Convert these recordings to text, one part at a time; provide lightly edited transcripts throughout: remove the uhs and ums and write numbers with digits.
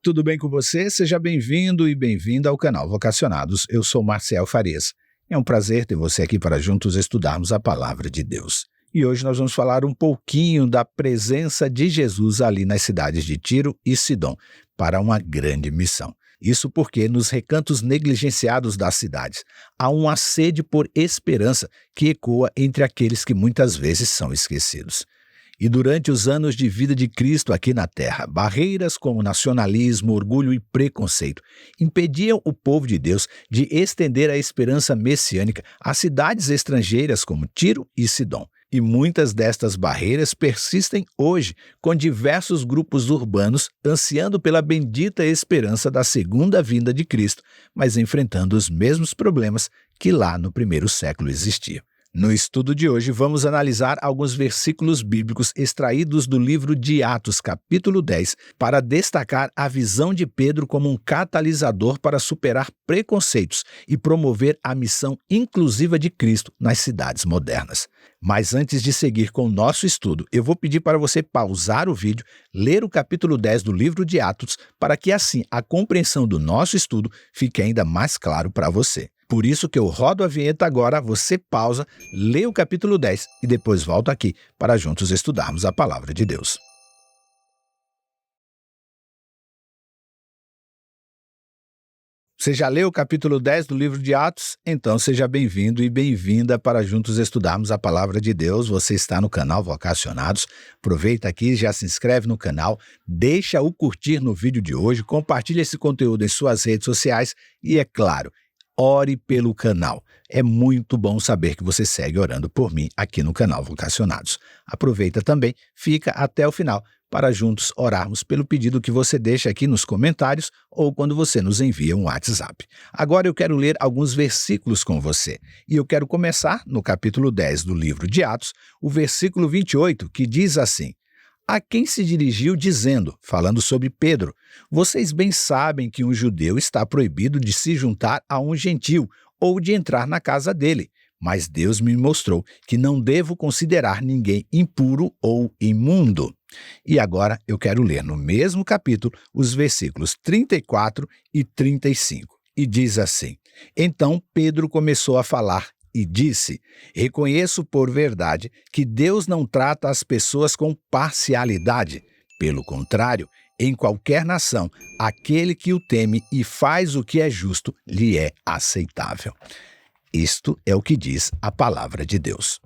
Tudo bem com você? Seja bem-vindo e bem-vinda ao canal Vocacionados. Eu sou Marcial Farias. É um prazer ter você aqui para juntos estudarmos a Palavra de Deus. E hoje nós vamos falar um pouquinho da presença de Jesus ali nas cidades de Tiro e Sidom, para uma grande missão. Isso porque nos recantos negligenciados das cidades há uma sede por esperança que ecoa entre aqueles que muitas vezes são esquecidos. E durante os anos de vida de Cristo aqui na Terra, barreiras como nacionalismo, orgulho e preconceito impediam o povo de Deus de estender a esperança messiânica a cidades estrangeiras como Tiro e Sidom. E muitas destas barreiras persistem hoje, com diversos grupos urbanos ansiando pela bendita esperança da segunda vinda de Cristo, mas enfrentando os mesmos problemas que lá no primeiro século existiam. No estudo de hoje, vamos analisar alguns versículos bíblicos extraídos do livro de Atos, capítulo 10, para destacar a visão de Pedro como um catalisador para superar preconceitos e promover a missão inclusiva de Cristo nas cidades modernas. Mas antes de seguir com o nosso estudo, eu vou pedir para você pausar o vídeo, ler o capítulo 10 do livro de Atos, para que assim a compreensão do nosso estudo fique ainda mais claro para você. Por isso que eu rodo a vinheta agora, você pausa, lê o capítulo 10 e depois volta aqui para juntos estudarmos a Palavra de Deus. Você já leu o capítulo 10 do livro de Atos? Então seja bem-vindo e bem-vinda para juntos estudarmos a Palavra de Deus. Você está no canal Vocacionados. Aproveita aqui, já se inscreve no canal, deixa o curtir no vídeo de hoje, compartilha esse conteúdo em suas redes sociais e, é claro, ore pelo canal. É muito bom saber que você segue orando por mim aqui no canal Vocacionados. Aproveita também, fica até o final para juntos orarmos pelo pedido que você deixa aqui nos comentários ou quando você nos envia um WhatsApp. Agora eu quero ler alguns versículos com você. E eu quero começar no capítulo 10 do livro de Atos, o versículo 28, que diz assim: a quem se dirigiu dizendo, falando sobre Pedro, vocês bem sabem que um judeu está proibido de se juntar a um gentil ou de entrar na casa dele, mas Deus me mostrou que não devo considerar ninguém impuro ou imundo. E agora eu quero ler no mesmo capítulo os versículos 34 e 35. E diz assim: então Pedro começou a falar e disse: reconheço por verdade que Deus não trata as pessoas com parcialidade. Pelo contrário, em qualquer nação, aquele que o teme e faz o que é justo lhe é aceitável. Isto é o que diz a palavra de Deus.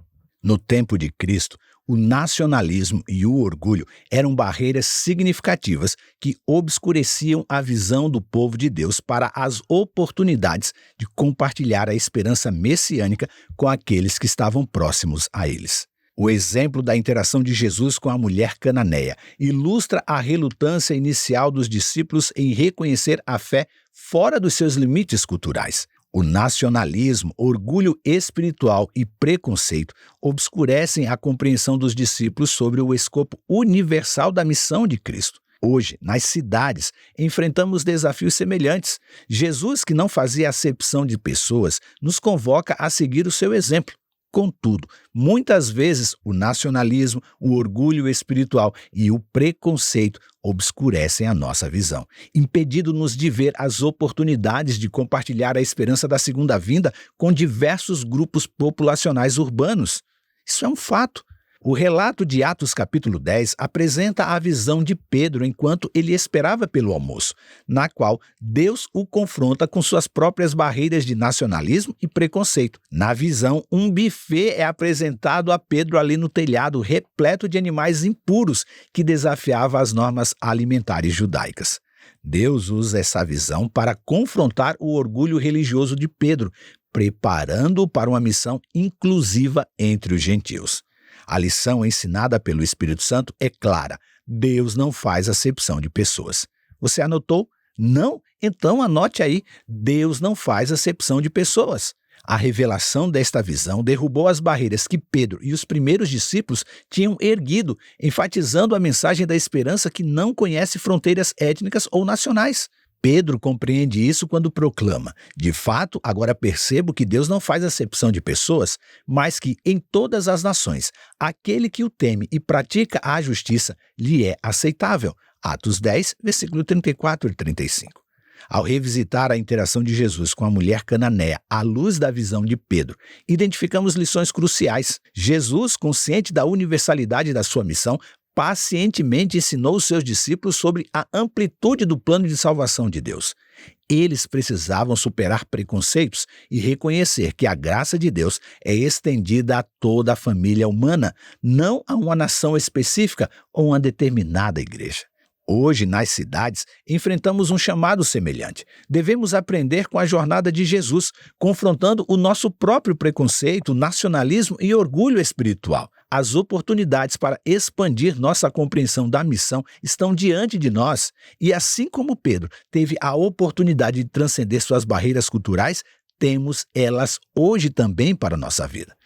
No tempo de Cristo, o nacionalismo e o orgulho eram barreiras significativas que obscureciam a visão do povo de Deus para as oportunidades de compartilhar a esperança messiânica com aqueles que estavam próximos a eles. O exemplo da interação de Jesus com a mulher cananeia ilustra a relutância inicial dos discípulos em reconhecer a fé fora dos seus limites culturais. O nacionalismo, orgulho espiritual e preconceito obscurecem a compreensão dos discípulos sobre o escopo universal da missão de Cristo. Hoje, nas cidades, enfrentamos desafios semelhantes. Jesus, que não fazia acepção de pessoas, nos convoca a seguir o seu exemplo. Contudo, muitas vezes o nacionalismo, o orgulho espiritual e o preconceito obscurecem a nossa visão, impedindo-nos de ver as oportunidades de compartilhar a esperança da segunda vinda com diversos grupos populacionais urbanos. Isso é um fato. O relato de Atos capítulo 10 apresenta a visão de Pedro enquanto ele esperava pelo almoço, na qual Deus o confronta com suas próprias barreiras de nacionalismo e preconceito. Na visão, um buffet é apresentado a Pedro ali no telhado, repleto de animais impuros que desafiava as normas alimentares judaicas. Deus usa essa visão para confrontar o orgulho religioso de Pedro, preparando-o para uma missão inclusiva entre os gentios. A lição ensinada pelo Espírito Santo é clara: Deus não faz acepção de pessoas. Você anotou? Não? Então anote aí: Deus não faz acepção de pessoas. A revelação desta visão derrubou as barreiras que Pedro e os primeiros discípulos tinham erguido, enfatizando a mensagem da esperança que não conhece fronteiras étnicas ou nacionais. Pedro compreende isso quando proclama: de fato, agora percebo que Deus não faz acepção de pessoas, mas que em todas as nações, aquele que o teme e pratica a justiça lhe é aceitável. Atos 10, versículo 34 e 35. Ao revisitar a interação de Jesus com a mulher cananeia à luz da visão de Pedro, identificamos lições cruciais. Jesus, consciente da universalidade da sua missão, pacientemente ensinou os seus discípulos sobre a amplitude do plano de salvação de Deus. Eles precisavam superar preconceitos e reconhecer que a graça de Deus é estendida a toda a família humana, não a uma nação específica ou uma determinada igreja. Hoje, nas cidades, enfrentamos um chamado semelhante. Devemos aprender com a jornada de Jesus, confrontando o nosso próprio preconceito, nacionalismo e orgulho espiritual. As oportunidades para expandir nossa compreensão da missão estão diante de nós. E assim como Pedro teve a oportunidade de transcender suas barreiras culturais, temos elas hoje também para a nossa vida.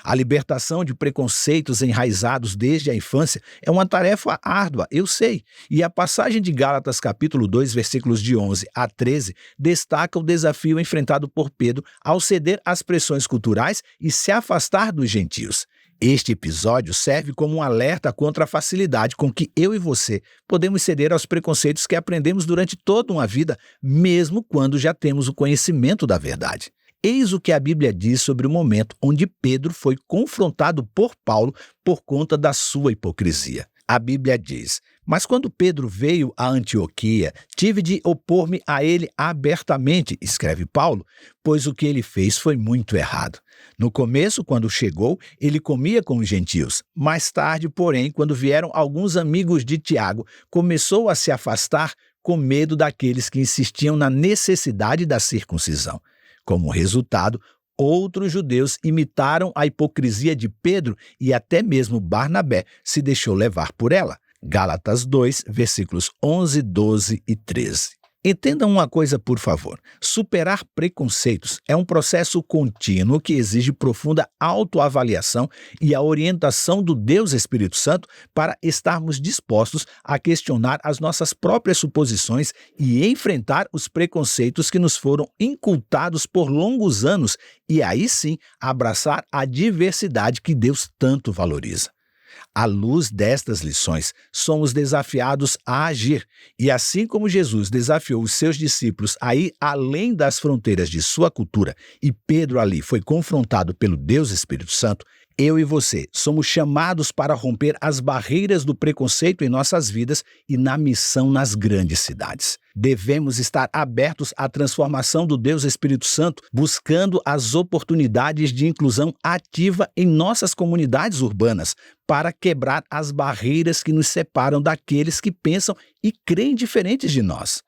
A libertação de preconceitos enraizados desde a infância é uma tarefa árdua, eu sei. E a passagem de Gálatas capítulo 2, versículos de 11 a 13, destaca o desafio enfrentado por Pedro ao ceder às pressões culturais e se afastar dos gentios. Este episódio serve como um alerta contra a facilidade com que eu e você podemos ceder aos preconceitos que aprendemos durante toda uma vida, mesmo quando já temos o conhecimento da verdade. Eis o que a Bíblia diz sobre o momento onde Pedro foi confrontado por Paulo por conta da sua hipocrisia. A Bíblia diz: mas quando Pedro veio a Antioquia, tive de opor-me a ele abertamente, escreve Paulo, pois o que ele fez foi muito errado. No começo, quando chegou, ele comia com os gentios. Mais tarde, porém, quando vieram alguns amigos de Tiago, começou a se afastar com medo daqueles que insistiam na necessidade da circuncisão. Como resultado, outros judeus imitaram a hipocrisia de Pedro e até mesmo Barnabé se deixou levar por ela. Gálatas 2, versículos 11, 12 e 13. Entendam uma coisa, por favor. Superar preconceitos é um processo contínuo que exige profunda autoavaliação e a orientação do Deus Espírito Santo para estarmos dispostos a questionar as nossas próprias suposições e enfrentar os preconceitos que nos foram incultados por longos anos e aí sim abraçar a diversidade que Deus tanto valoriza. À luz destas lições, somos desafiados a agir, e assim como Jesus desafiou os seus discípulos a ir além das fronteiras de sua cultura, e Pedro ali foi confrontado pelo Deus Espírito Santo, eu e você somos chamados para romper as barreiras do preconceito em nossas vidas e na missão nas grandes cidades. Devemos estar abertos à transformação do Deus Espírito Santo, buscando as oportunidades de inclusão ativa em nossas comunidades urbanas, para quebrar as barreiras que nos separam daqueles que pensam e creem diferentes de nós.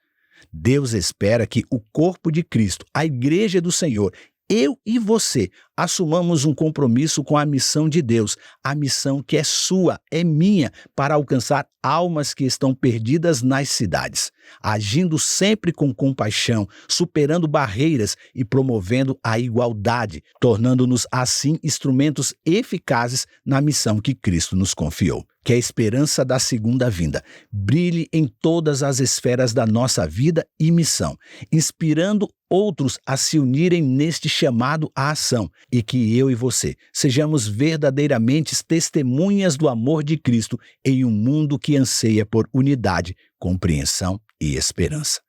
Deus espera que o corpo de Cristo, a Igreja do Senhor, eu e você assumamos um compromisso com a missão de Deus, a missão que é sua, é minha, para alcançar almas que estão perdidas nas cidades, agindo sempre com compaixão, superando barreiras e promovendo a igualdade, tornando-nos assim instrumentos eficazes na missão que Cristo nos confiou. Que a esperança da segunda vinda brilhe em todas as esferas da nossa vida e missão, inspirando outros a se unirem neste chamado à ação, e que eu e você sejamos verdadeiramente testemunhas do amor de Cristo em um mundo que anseia por unidade, compreensão e esperança.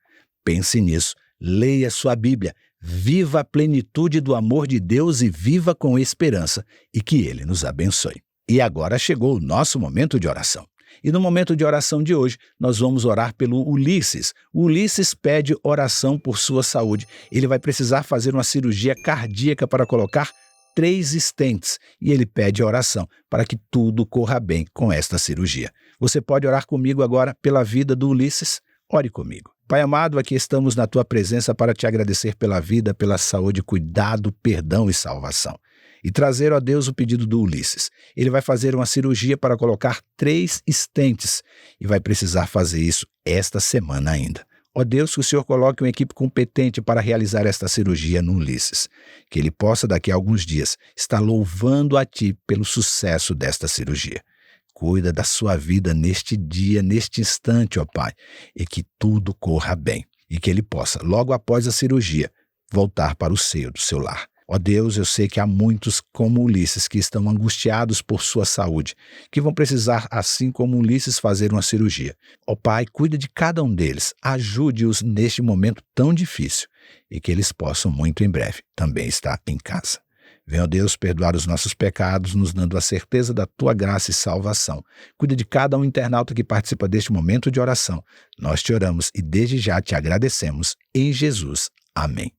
Pense nisso, leia sua Bíblia, viva a plenitude do amor de Deus e viva com esperança, e que Ele nos abençoe. E agora chegou o nosso momento de oração. E no momento de oração de hoje, nós vamos orar pelo Ulisses. O Ulisses pede oração por sua saúde. Ele vai precisar fazer uma cirurgia cardíaca para colocar 3 stents. E ele pede oração para que tudo corra bem com esta cirurgia. Você pode orar comigo agora pela vida do Ulisses? Ore comigo. Pai amado, aqui estamos na Tua presença para Te agradecer pela vida, pela saúde, cuidado, perdão e salvação. E trazer, ó Deus, o pedido do Ulisses. Ele vai fazer uma cirurgia para colocar 3 stents e vai precisar fazer isso esta semana ainda. Ó Deus, que o Senhor coloque uma equipe competente para realizar esta cirurgia no Ulisses. Que ele possa, daqui a alguns dias, estar louvando a Ti pelo sucesso desta cirurgia. Cuida da sua vida neste dia, neste instante, ó Pai, e que tudo corra bem. e que ele possa, logo após a cirurgia, voltar para o seio do seu lar. Ó Deus, eu sei que há muitos como Ulisses que estão angustiados por sua saúde, que vão precisar, assim como Ulisses, fazer uma cirurgia. Ó Pai, cuida de cada um deles, ajude-os neste momento tão difícil e que eles possam muito em breve também estar em casa. Venha, ó Deus, perdoar os nossos pecados, nos dando a certeza da Tua graça e salvação. Cuida de cada um internauta que participa deste momento de oração. Nós te oramos e desde já te agradecemos. Em Jesus. Amém.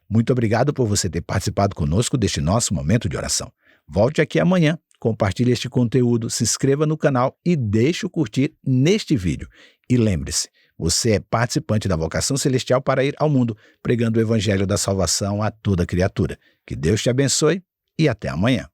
Muito obrigado por você ter participado conosco deste nosso momento de oração. Volte aqui amanhã, compartilhe este conteúdo, se inscreva no canal e deixe o curtir neste vídeo. E lembre-se, você é participante da vocação celestial para ir ao mundo, pregando o evangelho da salvação a toda criatura. Que Deus te abençoe e até amanhã.